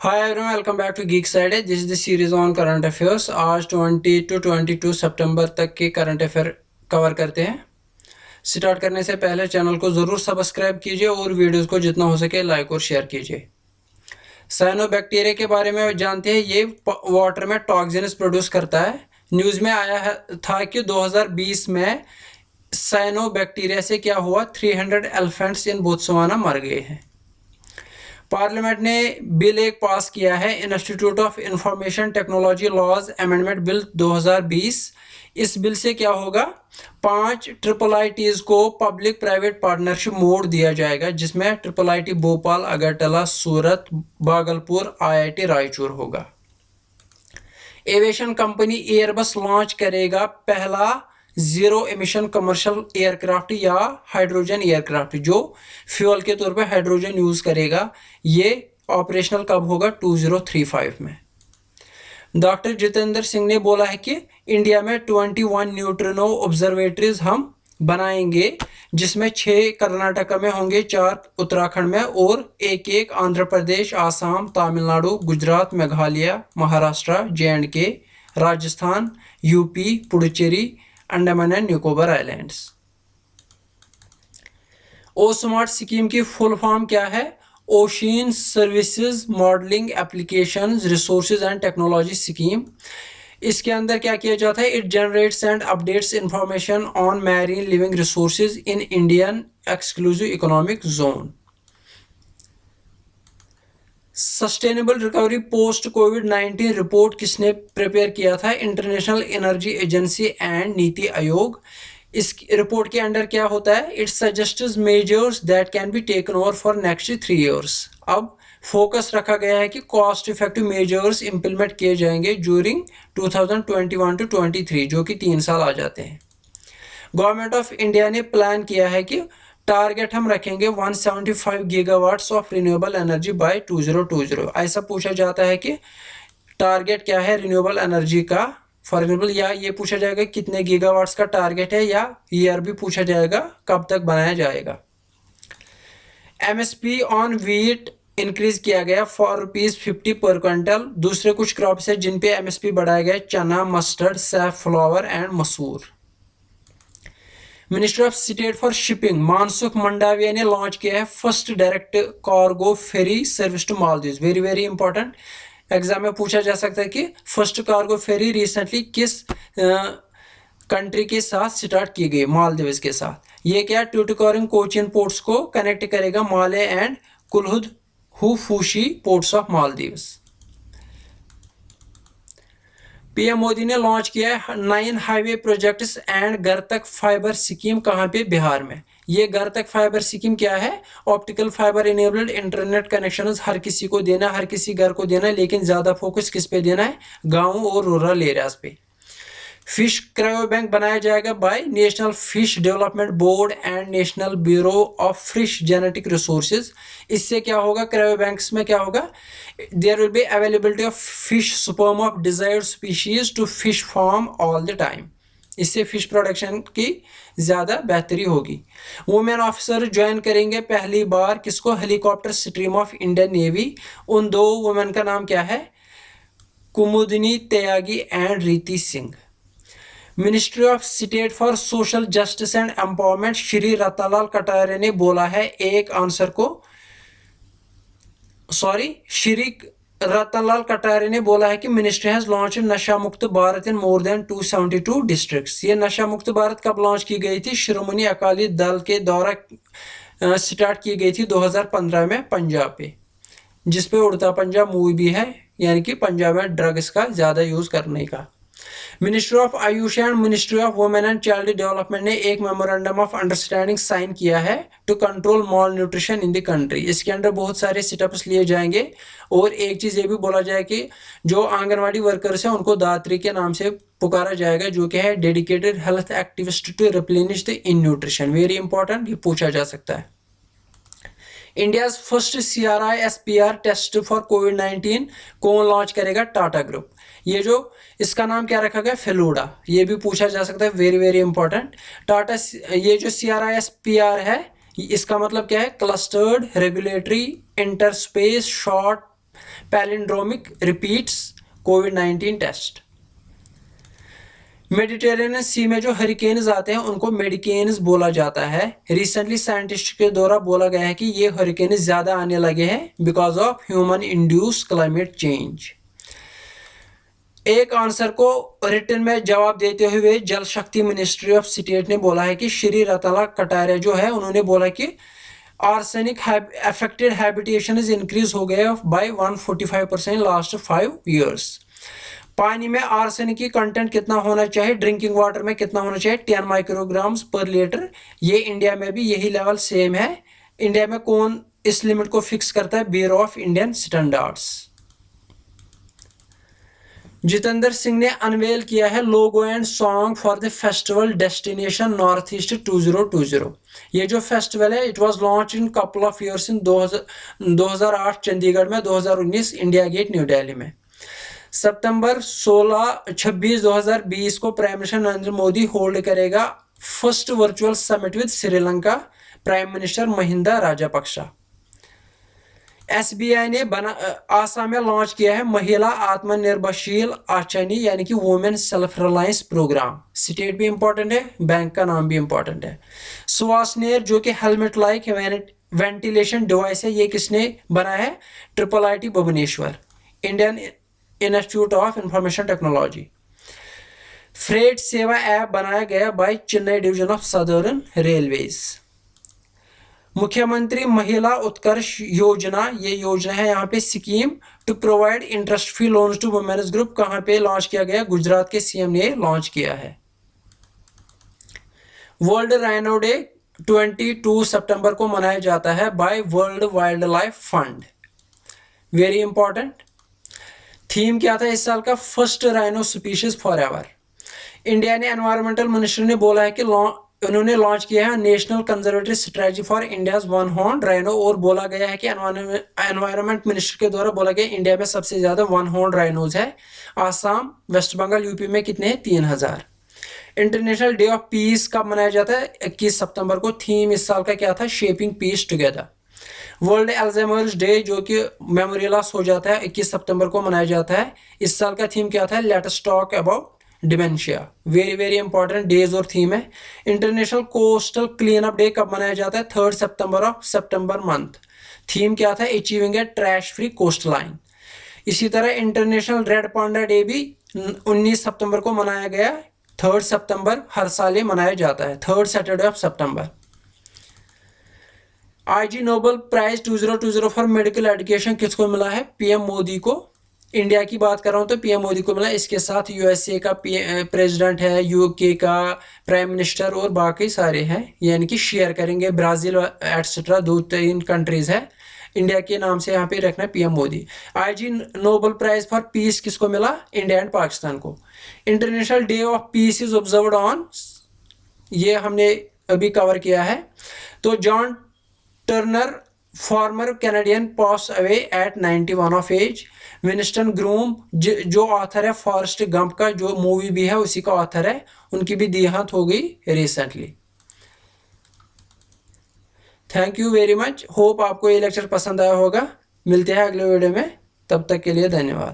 Hi everyone, welcome back to Geek Side. This is the series on current affairs. आज 20 to 22 सितंबर तक के current affair cover करते हैं। Start करने से पहले चैनल को ज़रूर सब्सक्राइब कीजिए और वीडियोस को जितना हो सके लाइक और शेयर कीजिए। साइनोबैक्टीरिया के बारे में जानते हैं। ये वाटर में टॉक्सिन्स प्रोड्यूस करता है। न्यूज़ में आया था कि 2020 में साइनोबैक्टीरिया से क्या हुआ, 300 एलिफेंट्स इन बोत्सवाना मर गए हैं। पार्लियामेंट ने बिल एक पास किया है, institute of information technology laws amendment bill 2020। इस बिल से क्या होगा, 5 IIITs को पब्लिक प्राइवेट पार्टनरशिप मोड दिया जाएगा, जिसमें IIIT भोपाल, अगरतला, सूरत, भागलपुर, IIT रायचूर होगा। एविएशन कंपनी एयरबस लॉन्च करेगा पहला जीरो एमिशन कमर्शियल एयरक्राफ्ट या हाइड्रोजन एयरक्राफ्ट, जो फ्यूल के तौर पे हाइड्रोजन यूज करेगा। ये ऑपरेशनल कब होगा, 2035 में। डॉक्टर जितेंद्र सिंह ने बोला है कि इंडिया में 21 न्यूट्रिनो ऑब्जर्वेटरीज हम बनाएंगे, जिसमें 6 कर्नाटका में होंगे, 4 उत्तराखंड में और एक Andhra Pradesh, Assam, Tamil Nadu, Gujarat, Meghalaya, Maharashtra, JNK, Rajasthan, UP, Puducherry, Andaman and Nicobar islands. O smart scheme की फुल फॉर्म क्या है? Ocean services modelling application resources and technology scheme. इसके अंदर क्या किया जाता है? It generates and updates information on marine living resources in Indian exclusive economic zone. Sustainable recovery post कोविड-19 रिपोर्ट किसने प्रिपेयर किया था? International energy agency and NITI Aayog. इस रिपोर्ट के अंडर क्या होता है? It suggests measures that can be taken over for next 3 years। अब फोकस रखा गया है कि कॉस्ट इफेक्टिव मेजर्स इंप्लीमेंट किए जाएंगे ड्यूरिंग 2021 to 23, जो कि 3 साल आ जाते हैं। गवर्नमेंट ऑफ इंडिया ने प्लान किया है कि टारगेट हम रखेंगे 175 gigawatts of renewable energy by 2020। ऐसा पूछा जाता है कि टारगेट क्या है रिन्यूएबल एनर्जी का फॉर एग्जाम्पल, या ये पूछा जाएगा कितने गीगावाट्स का टारगेट है, या ईयर भी पूछा जाएगा कब तक बनाया जाएगा। MSP ऑन व्हीट इंक्रीज किया गया ₹4.50 पर क्विंटल। दूसरे कुछ क्रॉप्स है जिन पे MSP बढ़ाया गया, चना, मस्टर्ड, सैफफ्लावर एंड मसूर। Minister of state for shipping Mansukh Mandaviya ने लॉन्च किया है first direct cargo ferry service to Maldives. Very very important, exam में पूछा जा सकता है कि फर्स्ट कार्गो फेरी रिसेंटली किस कंट्री के साथ स्टार्ट की गई? मालदीव्स के साथ। ये क्या, ट्यूटिकोरिन कोचिन पोर्ट्स को कनेक्ट करेगा Male and Kulhudhuffushi ports of Maldives. PM Modi ने लॉन्च किया है 9 हाईवे प्रोजेक्ट्स एंड घर तक फाइबर स्कीम। कहाँ पे? बिहार में। ये घर तक फाइबर स्कीम क्या है? Optical fibre enabled internet connection हर किसी को देना, हर किसी घर को देना, लेकिन ज्यादा फोकस किस पे देना है? गाँव और रूरल एरियाज पे। फिश क्रायो बैंक बनाया जाएगा by national fish development board and national bureau of fish genetic resources. इससे क्या होगा? क्रायो बैंक्स में क्या होगा? There will be availability of fish sperm of desired species to fish farm all the time. इससे fish production की ज़्यादा बेहतरी होगी। वुमेन ऑफिसर ज्वाइन करेंगे पहली बार किसको? Helicopter stream of Indian navy. उन 2 वुमेन का नाम क्या है? कुमुदिनी त्यागी एंड रीति Singh. Ministry of state for social justice and empowerment Shri Ratanlal Kataria ने बोला है एक आंसर को, श्री रतनलाल कटारिया ने बोला है कि मिनिस्ट्री हैज लॉन्च नशा मुक्त भारत इन मोर देन 272 डिस्ट्रिक्ट्स। ये नशा मुक्त भारत कब लॉन्च की गई थी? श्रोमणी अकाली दल के द्वारा स्टार्ट की गई थी 2015 में पंजाब पे, जिसपे उड़ता पंजाब मूवी भी है, यानी कि पंजाब में ड्रग्स का ज्यादा यूज करने का। Ministry of Ayush and ministry of women and child development ने एक मेमोरेंडम ऑफ अंडरस्टैंडिंग साइन किया है to control malnutrition in the country. इसके अंदर बहुत सारे स्टेप्स लिए जाएंगे और एक चीज ये भी बोला जाए कि जो आंगनवाड़ी वर्कर्स हैं उनको दात्री के नाम से पुकारा जाएगा, जो कि है dedicated health activist to replenish the in nutrition. Very important, ये पूछा जा सकता है। India first CRISPR test for कोविड-19 कौन लॉन्च करेगा? टाटा ग्रुप। ये जो इसका नाम क्या रखा गया? फेलूडा। ये भी पूछा जा सकता है, वेरी वेरी इंपॉर्टेंट। टाटा, ये जो CRISPR है इसका मतलब क्या है? Clustered regulatory interspace short palindromic repeats कोविड-19 टेस्ट। मेडिटेरेनियन सी में जो हरिकेन्स आते हैं उनको मेडिकेन्स बोला जाता है। रिसेंटली साइंटिस्ट के द्वारा बोला गया है कि ये हरिकेन्स ज्यादा आने लगे हैं because of human induce climate change. एक आंसर को रिटन में जवाब देते हुए जल शक्ति मिनिस्ट्री ऑफ स्टेट ने बोला है कि श्री रतला कटारिया जो है उन्होंने बोला कि आर्सेनिक अफेक्टेड हैबिटेशन इंक्रीज हो गया बाय 145% लास्ट 5 years। पानी में आर्सेनिक की कंटेंट कितना होना चाहिए, ड्रिंकिंग वाटर में कितना होना चाहिए, 10 माइक्रोग्राम्स पर लीटर। ये इंडिया में भी यही लेवल सेम है। इंडिया में कौन इस लिमिट को फिक्स करता है? Bureau of Indian standards. Jitendra Singh ने अनवेल किया है logo and song for the festival destination north east 2020। ये जो फेस्टिवल है it was launch in couple of years in 2008 Chandigarh में, 2019 इंडिया गेट न्यू दिल्ली में। सितंबर 26 2020 को prime minister Narendra Modi hold करेगा first virtual summit with Sri Lanka prime minister Mahinda Rajapaksa. SBI ने आसाम में launch किया है महिला आत्मनिर्भरशील आचनी यानी कि women self reliance programme. State भी इंपॉर्टेंट है, बैंक का नाम भी इंपॉर्टेंट है। स्वासनेर जो कि हेलमेट लाइक वेंटिलेशन डिवाइस है, ये किसने बनाया है? IIIT Bhubaneswar, Indian institute of information technology. Freight सेवा ऐप बनाया गया by Chennai division of southern railways. मुख्यमंत्री महिला उत्कर्ष योजना, ये योजना है यहाँ पे scheme to provide interest free loans to womens group. कहाँ पे लॉन्च किया गया? गुजरात के सीएम ने लॉन्च किया है। वर्ल्ड राइनो डे 22 सितंबर को मनाया जाता है by world wild life fund. Very important. Theme क्या था इस साल का? First rhino species forever. India ने एनवायरमेंटल मिनिस्टर ने बोला है कि उन्होंने लॉन्च किया है national conservatory strategy for India's one horn rhino. और बोला गया है कि एनवायरमेंट मिनिस्टर के द्वारा बोला गया इंडिया में सबसे ज्यादा वन हॉर्न राइनोज है। आसाम, वेस्ट बंगाल, यूपी में कितने हैं? 3000। इंटरनेशनल डे ऑफ पीस कब मनाया जाता है? 21 सितंबर को। थीम इस साल का क्या था? Shaping peace together. World Alzheimer's day जो कि मेमोरी लॉस हो जाता है 21 सितंबर को मनाया जाता है। इस साल का थीम क्या था? Let us talk about dementia. Very very important days और थीम है। International coastal clean up day कब मनाया जाता है? 3 सितंबर ऑफ सितंबर मंथ। थीम क्या था? अचीविंग ए ट्रैश फ्री कोस्ट लाइन। इसी तरह इंटरनेशनल रेड पांडा डे भी 19 सितंबर को मनाया गया। 3 सितंबर हर साल ये मनाया जाता है, 3rd Saturday of September. IG Nobel prize 2020 for medical education किसको मिला है? पीएम मोदी को। इंडिया की बात कर रहा हूं तो पीएम मोदी को मिला। इसके साथ यूएसए का प्रेसिडेंट है, यूके का प्राइम मिनिस्टर और बाकी सारे हैं, यानी कि शेयर करेंगे। ब्राजील एटसेट्रा 2-3 कंट्रीज है। इंडिया के नाम से यहाँ पे रखना PM Modi. IG Nobel prize for peace किसको मिला? इंडिया एंड पाकिस्तान को। International day of peace is observed on, ये हमने अभी कवर किया है। तो John Turner former Canadian pass away at 91 of age. Winston Groom जो ऑथर है फॉरेस्ट गंप का, जो मूवी भी है उसी का ऑथर है, उनकी भी देहांत हो गई recently. Thank you very much. Hope आपको ये लेक्चर पसंद आया होगा। मिलते हैं अगले वीडियो में, तब तक के लिए धन्यवाद।